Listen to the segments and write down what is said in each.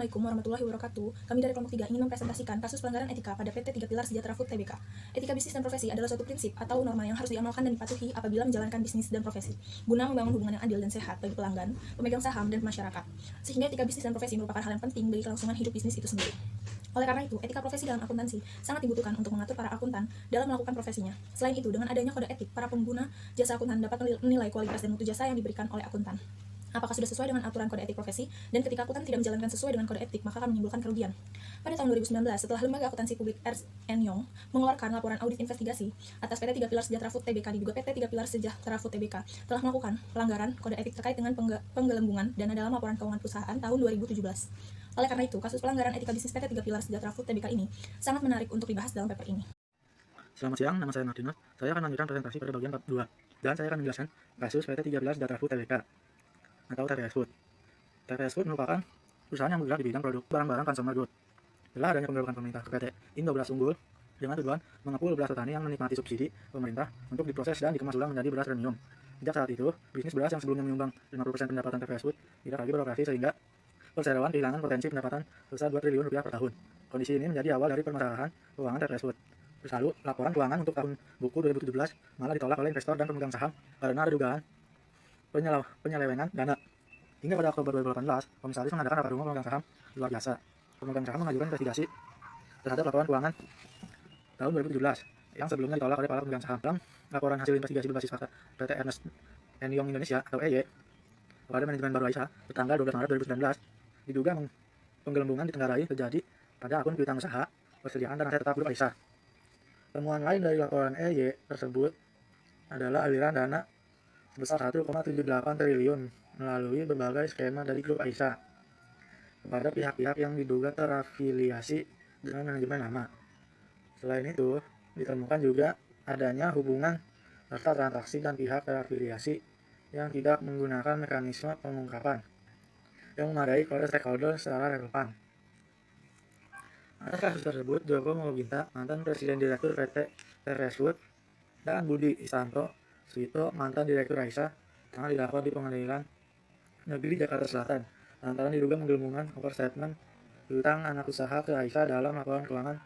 Assalamualaikum warahmatullahi wabarakatuh. Kami dari kelompok 3 ingin mempresentasikan kasus pelanggaran etika pada PT 3 Pilar Sejahtera Food Tbk. Etika bisnis dan profesi adalah suatu prinsip atau norma yang harus diamalkan dan dipatuhi apabila menjalankan bisnis dan profesi, guna membangun hubungan yang adil dan sehat bagi pelanggan, pemegang saham, dan masyarakat. Sehingga etika bisnis dan profesi merupakan hal yang penting bagi kelangsungan hidup bisnis itu sendiri. Oleh karena itu, etika profesi dalam akuntansi sangat dibutuhkan untuk mengatur para akuntan dalam melakukan profesinya. Selain itu, dengan adanya kode etik, para pengguna jasa akuntan dapat menilai kualitas dan mutu jasa yang diberikan oleh akuntan. Apakah sudah sesuai dengan aturan kode etik profesi, dan ketika akuntan tidak menjalankan sesuai dengan kode etik, maka akan menimbulkan kerugian. Pada tahun 2019, setelah Lembaga Akuntansi Publik Ernst & Young mengeluarkan laporan audit investigasi atas PT 3 Pilar Sejahtera Food Tbk, diduga PT 3 Pilar Sejahtera Food Tbk telah melakukan pelanggaran kode etik terkait dengan penggelembungan dana dalam laporan keuangan perusahaan tahun 2017. Oleh karena itu, kasus pelanggaran etika bisnis PT 3 Pilar Sejahtera Food Tbk ini sangat menarik untuk dibahas dalam paper ini. Selamat siang, nama saya Martinus. Saya akan melanjutkan presentasi pada bagian 42, dan saya akan menjelaskan kasus PT 3 Pilar Sejahtera Food Tbk atau TPS Food. TPS Food merupakan perusahaan yang bergerak di bidang produk barang-barang consumer good. Setelah adanya penggerbekan pemerintah ke PT Indo Beras Unggul dengan tujuan mengepul beras petani yang menikmati subsidi pemerintah untuk diproses dan dikemas ulang menjadi beras premium. Sejak saat itu, bisnis beras yang sebelumnya menyumbang 50% pendapatan TPS Food tidak lagi beroperasi sehingga perseroan kehilangan potensi pendapatan sebesar 2 triliun rupiah per tahun. Kondisi ini menjadi awal dari permasalahan keuangan TPS Food. Terus lalu, laporan keuangan untuk tahun buku 2017 malah ditolak oleh investor dan pemegang saham karena ada dugaan penyelewengan dana. Hingga pada Oktober 2018, komisaris mengadakan rapat umum pemegang saham luar biasa. Pemegang saham mengajukan investigasi terhadap laporan keuangan tahun 2017 yang sebelumnya ditolak oleh para pemegang saham. Dalam laporan hasil investigasi berbasis fakta PT Ernst & Young Indonesia atau EY kepada manajemen baru Aisyah bertanggal 12 Maret 2019, diduga penggelembungan ditenggarai terjadi pada akun piutang usaha, persediaan dan aset tetap grup Aisyah. Temuan lain dari laporan EY tersebut adalah aliran dana sebesar 1,78 triliun melalui berbagai skema dari grup Aisyah kepada pihak-pihak yang diduga terafiliasi dengan manajemen lama. Selain itu, ditemukan juga adanya hubungan serta transaksi dan pihak terafiliasi yang tidak menggunakan mekanisme pengungkapan yang memadai kepada stakeholder secara relevan. Atas kasus tersebut, Joko Moginta, mantan Presiden Direktur PT TPS Food, dan Budi Istanto Suito, mantan Direktur Aisyah, tengah didakwa di Pengadilan Negeri Jakarta Selatan lantaran diduga menggelembungan overstatement hutang anak usaha ke Aisyah dalam laporan keuangan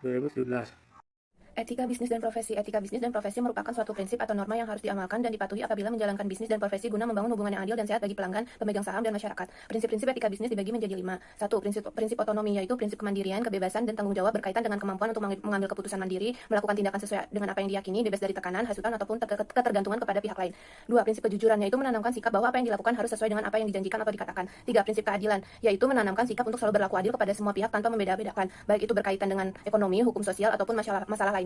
2017. Etika bisnis dan profesi. Etika bisnis dan profesi merupakan suatu prinsip atau norma yang harus diamalkan dan dipatuhi apabila menjalankan bisnis dan profesi guna membangun hubungan yang adil dan sehat bagi pelanggan, pemegang saham, dan masyarakat. Prinsip-prinsip etika bisnis dibagi menjadi 5. 1. Prinsip otonomi, yaitu prinsip kemandirian, kebebasan, dan tanggung jawab berkaitan dengan kemampuan untuk mengambil keputusan mandiri, melakukan tindakan sesuai dengan apa yang diyakini, bebas dari tekanan, hasutan, ataupun ketergantungan kepada pihak lain. 2. Prinsip kejujuran, yaitu menanamkan sikap bahwa apa yang dilakukan harus sesuai dengan apa yang dijanjikan atau dikatakan. 3. Prinsip keadilan, yaitu menanamkan sikap untuk selalu berlaku adil kepada semua pihak tanpa membeda-bedakan, baik itu berkaitan dengan ekonomi, hukum sosial, ataupun masalah lainnya.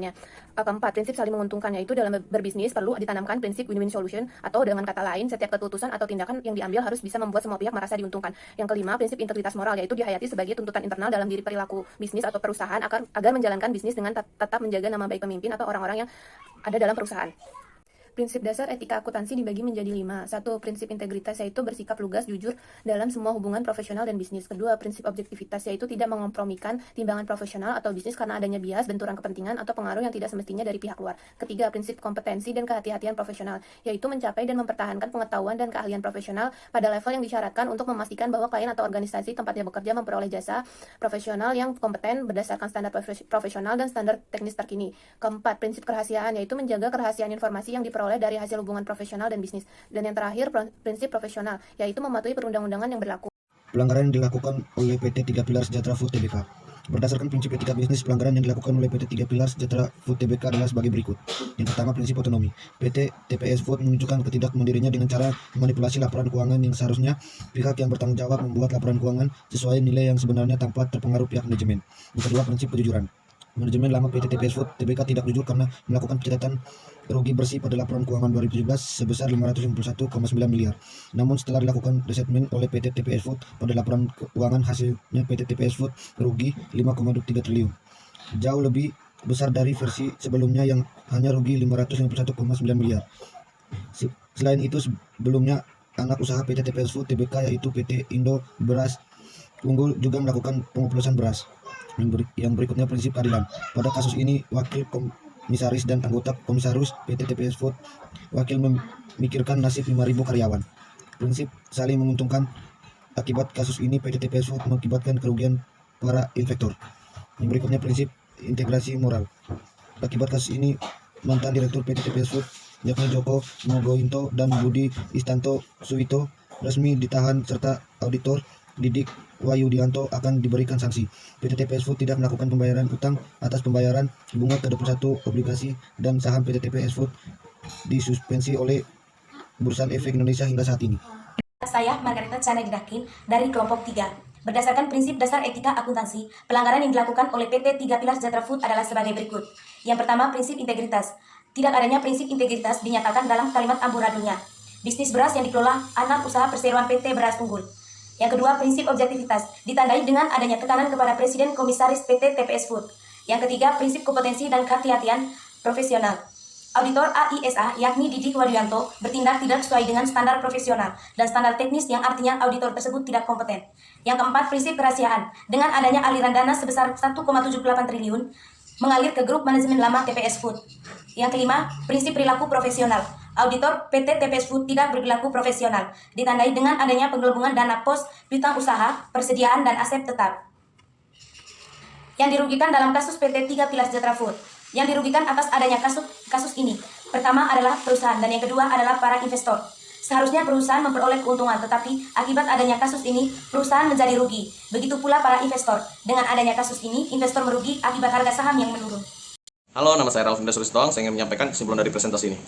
4. Prinsip saling menguntungkan, yaitu dalam berbisnis perlu ditanamkan prinsip win-win solution, atau dengan kata lain, setiap keputusan atau tindakan yang diambil harus bisa membuat semua pihak merasa diuntungkan. Yang kelima, prinsip integritas moral, yaitu dihayati sebagai tuntutan internal dalam diri perilaku bisnis atau perusahaan agar menjalankan bisnis dengan tetap menjaga nama baik pemimpin atau orang-orang yang ada dalam perusahaan. Prinsip dasar etika akuntansi dibagi menjadi 5. 1. Prinsip integritas, yaitu bersikap lugas, jujur dalam semua hubungan profesional dan bisnis. Kedua, prinsip objektivitas, yaitu tidak mengompromikan timbangan profesional atau bisnis karena adanya bias, benturan kepentingan, atau pengaruh yang tidak semestinya dari pihak luar. Ketiga, prinsip kompetensi dan kehati-hatian profesional, yaitu mencapai dan mempertahankan pengetahuan dan keahlian profesional pada level yang disyaratkan untuk memastikan bahwa klien atau organisasi tempatnya bekerja memperoleh jasa profesional yang kompeten berdasarkan standar profesional dan standar teknis terkini. Keempat, prinsip kerahasiaan, yaitu menjaga kerahasiaan informasi yang diperoleh dari hasil hubungan profesional dan bisnis. Dan yang terakhir, prinsip profesional, yaitu mematuhi perundang-undangan yang berlaku. Pelanggaran yang dilakukan oleh PT 3 Pilar Sejahtera Food Tbk. Berdasarkan prinsip etika bisnis, pelanggaran yang dilakukan oleh PT 3 Pilar Sejahtera Food Tbk adalah sebagai berikut. Yang pertama, prinsip otonomi. PT TPS Food menunjukkan ketidakmandirinya dengan cara memanipulasi laporan keuangan yang seharusnya pihak yang bertanggung jawab membuat laporan keuangan sesuai nilai yang sebenarnya tanpa terpengaruh pihak manajemen. Yang kedua, prinsip kejujuran. Manajemen lama PT TPS Food Tbk tidak jujur karena melakukan pencatatan rugi bersih pada laporan keuangan 2017 sebesar 551,9 miliar. Namun setelah dilakukan resetmen oleh PT TPS Food pada laporan keuangan, hasilnya PT TPS Food rugi 5,3 triliun. Jauh lebih besar dari versi sebelumnya yang hanya rugi 551,9 miliar. Selain itu, sebelumnya anak usaha PT TPS Food Tbk yaitu PT Indo Beras Unggul juga melakukan pengoplosan beras. Yang berikutnya, prinsip keadilan. Pada kasus ini, wakil komisaris dan anggota komisaris PT TPS Food wakil memikirkan nasib 5.000 karyawan. Prinsip saling menguntungkan Akibat kasus ini, PT TPS Food mengakibatkan kerugian para investor. Yang berikutnya prinsip integrasi moral. Akibat kasus ini, mantan Direktur PT TPS Food, yakni Joko Mogointo dan Budi Istanto Suwito, resmi ditahan serta auditor Didik Wayudianto akan diberikan sanksi. PT TPS Food tidak melakukan pembayaran utang atas pembayaran bunga ke-21 obligasi dan saham PT TPS Food disuspensi oleh Bursa Efek Indonesia hingga saat ini. Saya, Margarita Cana Didakin, dari kelompok 3. Berdasarkan prinsip dasar etika akuntansi, pelanggaran yang dilakukan oleh PT 3 Pilar Sejahtera Food adalah sebagai berikut. Yang pertama, prinsip integritas. Tidak adanya prinsip integritas dinyatakan dalam kalimat amburadunya. Bisnis beras yang dikelola anak usaha perseroan PT Beras Unggul. Yang kedua, prinsip objektivitas. Ditandai dengan adanya tekanan kepada Presiden Komisaris PT TPS Food. Yang ketiga, prinsip kompetensi dan kehati-hatian profesional. Auditor AISA, yakni Didik Wadianto, bertindak tidak sesuai dengan standar profesional dan standar teknis yang artinya auditor tersebut tidak kompeten. Yang keempat, prinsip kerahasiaan. Dengan adanya aliran dana sebesar 1,78 triliun mengalir ke grup manajemen lama TPS Food. Yang kelima, prinsip perilaku profesional. Auditor PT TPS Food tidak berperilaku profesional, ditandai dengan adanya penggelembungan dana pos, piutang usaha, persediaan, dan aset tetap. Yang dirugikan dalam kasus PT 3 Pilar Sejahtera Food. Yang dirugikan atas adanya kasus ini, pertama adalah perusahaan dan yang kedua adalah para investor. Seharusnya perusahaan memperoleh keuntungan, tetapi akibat adanya kasus ini, perusahaan menjadi rugi. Begitu pula para investor. Dengan adanya kasus ini, investor merugi akibat harga saham yang menurun. Halo, nama saya Ralf Suristonang. Saya ingin menyampaikan kesimpulan dari presentasi ini.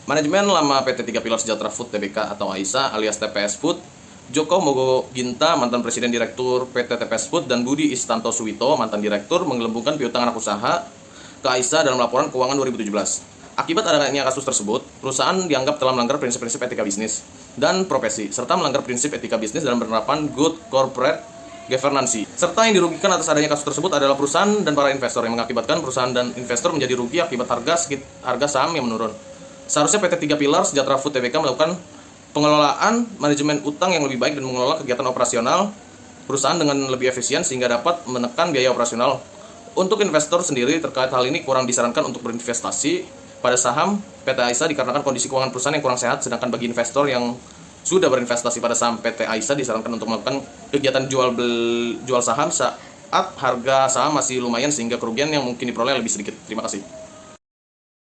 Manajemen lama PT 3 Pilar Sejahtera Food Tbk atau AISA alias TPS Food, Joko Mogoginta, mantan Presiden Direktur PT TPS Food, dan Budi Istanto Suwito, mantan Direktur, menggelembungkan piutang anak usaha ke AISA dalam laporan keuangan 2017. Akibat adanya kasus tersebut, perusahaan dianggap telah melanggar prinsip-prinsip etika bisnis dan profesi, serta melanggar prinsip etika bisnis dalam penerapan good corporate governance. Serta yang dirugikan atas adanya kasus tersebut adalah perusahaan dan para investor, yang mengakibatkan perusahaan dan investor menjadi rugi akibat harga saham yang menurun. Seharusnya PT 3 Pilar Sejahtera Food Tbk melakukan pengelolaan manajemen utang yang lebih baik dan mengelola kegiatan operasional perusahaan dengan lebih efisien sehingga dapat menekan biaya operasional. Untuk investor sendiri terkait hal ini kurang disarankan untuk berinvestasi pada saham PT AISA dikarenakan kondisi keuangan perusahaan yang kurang sehat, sedangkan bagi investor yang sudah berinvestasi pada saham PT AISA disarankan untuk melakukan kegiatan jual saham saat harga saham masih lumayan sehingga kerugian yang mungkin diperoleh lebih sedikit. Terima kasih.